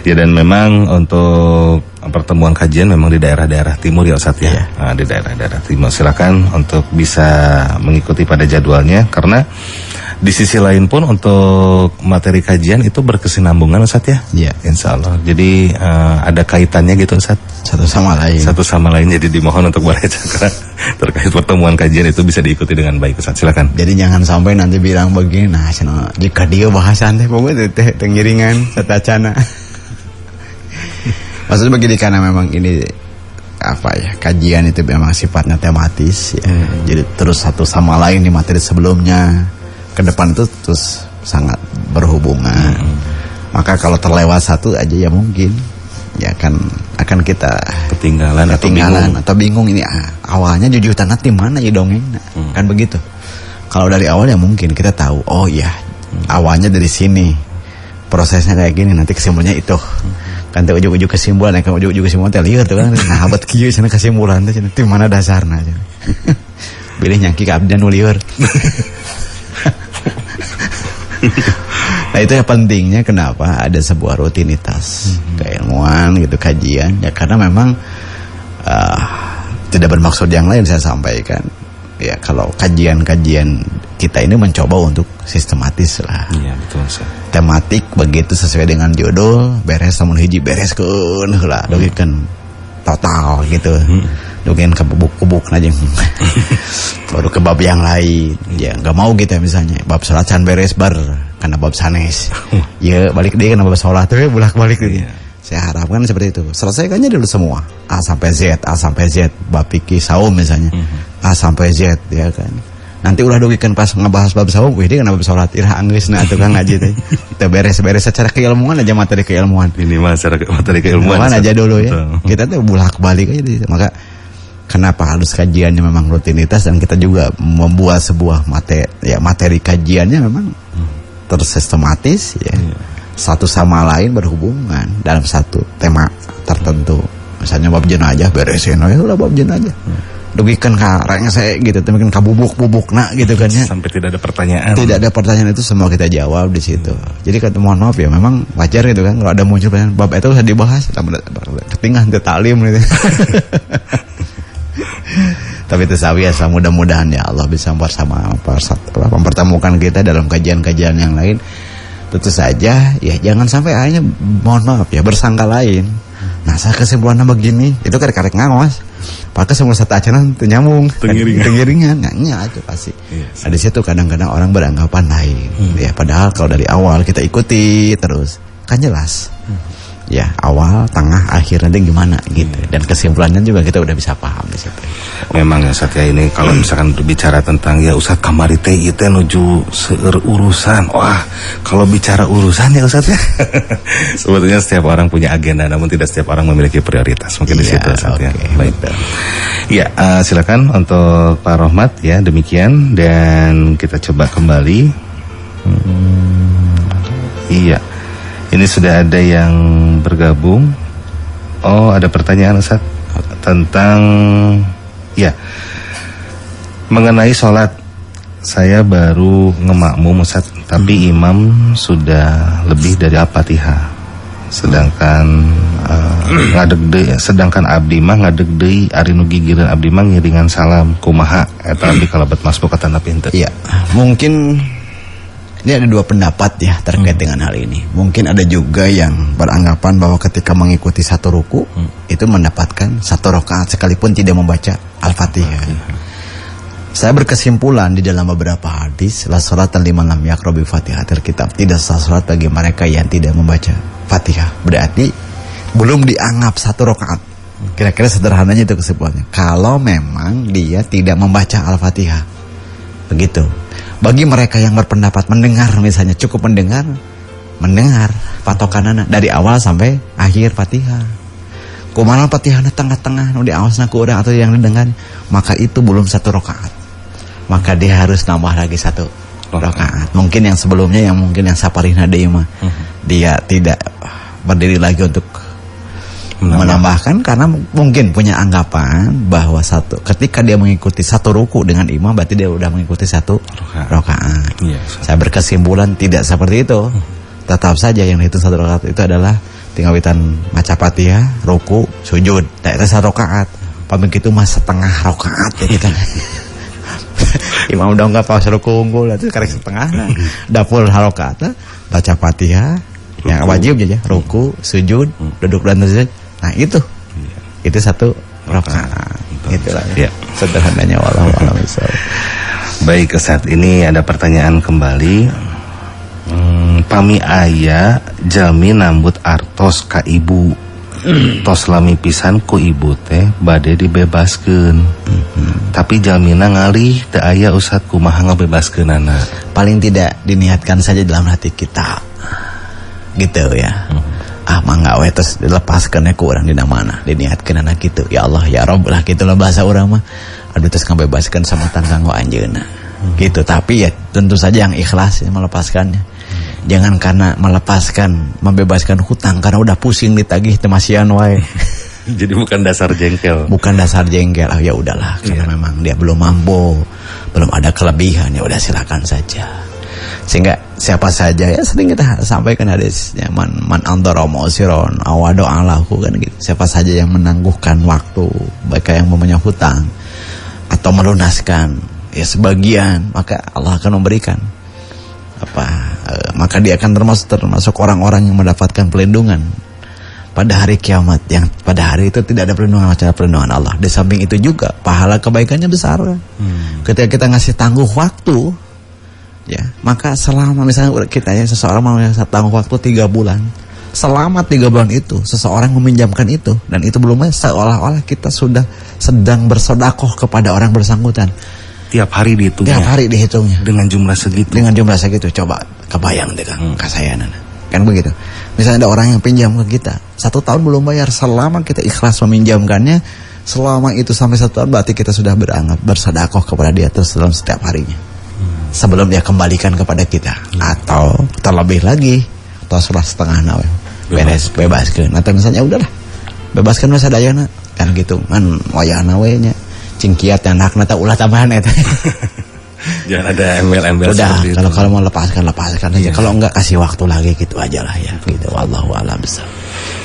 Ya, dan memang untuk pertemuan kajian memang di daerah-daerah timur ya Ustaz ya. Nah, di daerah-daerah timur silakan untuk bisa mengikuti pada jadwalnya karena di sisi lain pun untuk materi kajian itu berkesinambungan Ustaz ya. Iya, insyaallah. Jadi ada kaitannya gitu Ustaz. Satu sama lain. Jadi dimohon untuk baca terkait pertemuan kajian itu bisa diikuti dengan baik Ustaz. Silakan. Jadi jangan sampai nanti bilang begini, nah jika dia bahasan teh pokoknya teh tengiringan satacana. Maksudnya begini karena memang ini apa ya, kajian itu memang sifatnya tematis ya. Jadi terus satu sama lain di materi sebelumnya ke depan itu terus sangat berhubungan. Maka kalau terlewat satu aja ya mungkin ya akan kita ketinggalan atau bingung ini awalnya jujutan nanti mana ya dongeng kan begitu. Kalau dari awal ya mungkin kita tahu oh ya awalnya dari sini prosesnya kayak gini nanti kesimpulannya itu kan teh ujug-ujug kesimpulan kan ujug-ujug kesimpulan teh lieur tuh kan nah abad kieu cenah kesimpulan teh cenah teh mana dasarna cenah. Pilih nyaki ka abdi nu lieur. Nah itu yang pentingnya kenapa ada sebuah rutinitas keilmuan gitu kajian ya karena memang tidak bermaksud yang lain saya sampaikan ya kalau kajian-kajian kita ini mencoba untuk sistematis lah. Iya betul. Tematik begitu sesuai dengan judul beres namun hiji bereskeun heula dogikeun total gitu. Dogikeun ke bubuk-bubuk aja. Baru ke bab yang lain. Ya enggak mau gitu ya misalnya bab salat can beres bar karena bab sanes. Ya balik dia karena bab salat tuh bolak-balik gitu. Saya harapkan seperti itu. Selesaikannya dulu semua. A sampai Z, bab fikih saum misalnya. A sampai Z ya kan. Nanti ulah dogikeun pas ngebahas bab saum, wih dia kana bab salat irah anggeusna atuh Kang ngaji teh. Kita beres-beres secara keilmuan aja materi keilmuan. Minimal secara materi keilmuan aja dulu ya. Kita tuh bolak-balik aja. Maka kenapa harus kajiannya memang rutinitas dan kita juga membuat sebuah materi kajiannya memang tersistematis ya. Satu sama lain berhubungan dalam satu tema tertentu. Misalnya bab jenazah beresin aja ulah bab jenazah. Dugikeun ka rengse gitu, mungkin ka bubuk-bubukna gitu kan ya. Sampai tidak ada pertanyaan. Tidak ada pertanyaan itu semua kita jawab di situ. Jadi kan mohon maaf ya memang wajar gitu kan kalau ada muncul pertanyaan bab itu usah dibahas, ketinggalan teu taklim gitu. Tapi itu biasa mudah-mudahan ya Allah bisa mempertemukan kita dalam kajian-kajian yang lain. Tentu saja ya jangan sampai akhirnya mohon maaf ya bersangka lain. Nah saya kesimpulannya begini itu karek ngangos. Pakai semua satu acara nyambung tengiringan nggaknya aja pasti. Nah, di situ kadang-kadang orang beranggapan lain. Ya padahal kalau dari awal kita ikuti terus kan jelas. Ya awal, tengah, akhir nanti gimana gitu. Dan kesimpulannya juga kita udah bisa paham di situ. Memang ya Ustaz ya ini kalau misalkan bicara tentang ya Ustaz kamari teh ieu teh nuju seueur urusan. Wah, kalau bicara urusan ya Ustaz ya. Sebetulnya setiap orang punya agenda namun tidak setiap orang memiliki prioritas. Mungkin di situ Ustaz ya. Baik. Ya, silakan untuk Pak Rohmat ya demikian dan kita coba kembali. Iya. Ini sudah ada yang bergabung. Oh, ada pertanyaan Ustaz tentang ya mengenai sholat Saya baru ngemakmum Ustaz, tapi imam sudah lebih dari Al-Fatihah. Sedangkan sedangkan abdi mah ngadeg deui ari nu gigireun abdi mah ngiringan salam kumaha eta abdi kalabat masbuk katana pinter. Iya, mungkin ini ada dua pendapat ya terkait dengan hal ini. Mungkin ada juga yang beranggapan bahwa ketika mengikuti satu ruku itu mendapatkan satu rakaat sekalipun tidak membaca Al-Fatihah. Saya berkesimpulan di dalam beberapa hadis, la salata liman lam yaqra bi Fatihatil Kitab, tidak sah salat bagi mereka yang tidak membaca Fatihah. Berarti belum dianggap satu rakaat. Kira-kira sederhananya itu kesimpulannya. Kalau memang dia tidak membaca Al-Fatihah. Begitu. Bagi mereka yang berpendapat mendengar, misalnya cukup mendengar patokanana dari awal sampai akhir Fatihah. Kumaha Fatihahna tengah-tengah nu diawasna ku urang atau yang didengar, maka itu belum satu rakaat. Maka dia harus nambah lagi satu rakaat. Mungkin yang sebelumnya yang saparihna deui mah dia tidak berdiri lagi untuk menambahkan karena mungkin punya anggapan bahwa ketika dia mengikuti satu ruku dengan imam berarti dia udah mengikuti satu rakaat. Saya berkesimpulan tidak seperti itu. Tetap saja yang dihitung satu rakaat itu adalah tinggal witan maca Fatihah, ruku, sujud. Itu satu rakaat. Pamit itu mah setengah rakaat ya kita. Imam udah enggak pas ruku unggul itu karek setengah da full rakaat baca Fatihah yang wajib aja ruku, sujud, duduk dan sujud. Nah itu satu rakaat. Itulah ya. Sederhananya wallahu a'lam bishawab. Baik Ustaz, ini ada pertanyaan kembali. Pami aya jalmi nambut artos ka ibu. Tos lami pisan ku ibu teh bade dibebaskeun. Tapi jalmina ngalih teu aya Ustaz kumaha ngabebaskeunana. Paling tidak diniatkan saja dalam hati kita. Gitu ya. Mangga we terus dilepaskeun ku urang dina mana. Diniatkeun anak kitu. Ya Allah ya Rabb lah kitu lah bahasa urang mah. Aduh terus ngabebaskeun samatan kanggo anjeunna. Gitu, tapi ya tentu saja yang ikhlas ya, melepaskannya. Jangan karena membebaskan hutang karena udah pusing ditagih temasian wae. Jadi bukan dasar jengkel. Bukan dasar jengkel. Ya udahlah, karena memang dia belum mampu, belum ada kelebihan, ya udah silakan saja. Sehingga siapa saja ya sering kita sampaikan hadisnya man andara mu'siron awado alahu kan gitu. Siapa saja yang menangguhkan waktu, baik yang mempunyai hutang atau melunaskan ya sebagian, maka Allah akan memberikan maka dia akan termasuk orang-orang yang mendapatkan perlindungan pada hari kiamat, yang pada hari itu tidak ada perlindungan macam perlindungan Allah. Di samping itu juga pahala kebaikannya besar. Ketika kita ngasih tangguh waktu ya, maka selama misalnya kita ya seseorang mau tangguh waktu 3 bulan, selama 3 bulan itu seseorang meminjamkan itu dan itu belum seolah-olah kita sudah sedang bersedekah kepada orang bersangkutan. Tiap hari dihitungnya. Tiap hari dihitungnya. Dengan jumlah segitu. Dengan jumlah segitu. Coba kebayang deh Kang, kasayanan. Kan begitu. Misalnya ada orang yang pinjam ke kita 1 tahun belum bayar, selama kita ikhlas meminjamkannya, selama itu sampai 1 tahun berarti kita sudah beranggap bersedekah kepada dia terus dalam setiap harinya. Sebelum dia kembalikan kepada kita. Atau terlebih lagi, toslah setengah nawe. Bebaskan. Atau misalnya udahlah, bebaskan masa dayana. Kan gitu. Kan wayahna we nya. Cingkiat yang nak nata ulah tambahan eta. Jangan ada embel-embel seperti itu. Kalau mau lepaskan aja. Kalau enggak kasih waktu lagi gitu aja lah ya. Gitu. Wallahu a'lam bishawab.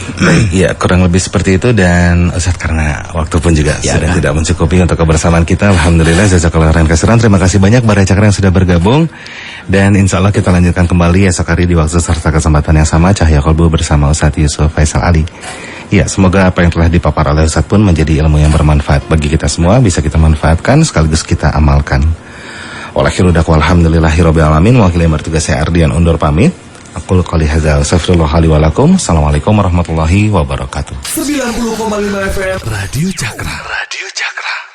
Baik, ya kurang lebih seperti itu. Dan Ustaz karena waktu pun juga sudah tidak mencukupi untuk kebersamaan kita. Alhamdulillah jazakallahu khairan katsiran. Terima kasih banyak para cakra yang sudah bergabung. Dan insya Allah kita lanjutkan kembali esok hari di waktu serta kesempatan yang sama. Cahaya Kolbu bersama Ustaz Yusuf Faisal Ali. Ya, semoga apa yang telah dipapar oleh Ustaz pun menjadi ilmu yang bermanfaat bagi kita semua, bisa kita manfaatkan sekaligus kita amalkan. Walakhirul da'wa alhamdulillahirabbil alamin. Wakil yang bertugas saya Ardian undur pamit. Aqulu qouli hadza wa astaghfirullah li wa lakum. Assalamualaikum warahmatullahi wabarakatuh. 90,5 FM Radio Cakra. Radio Cakra.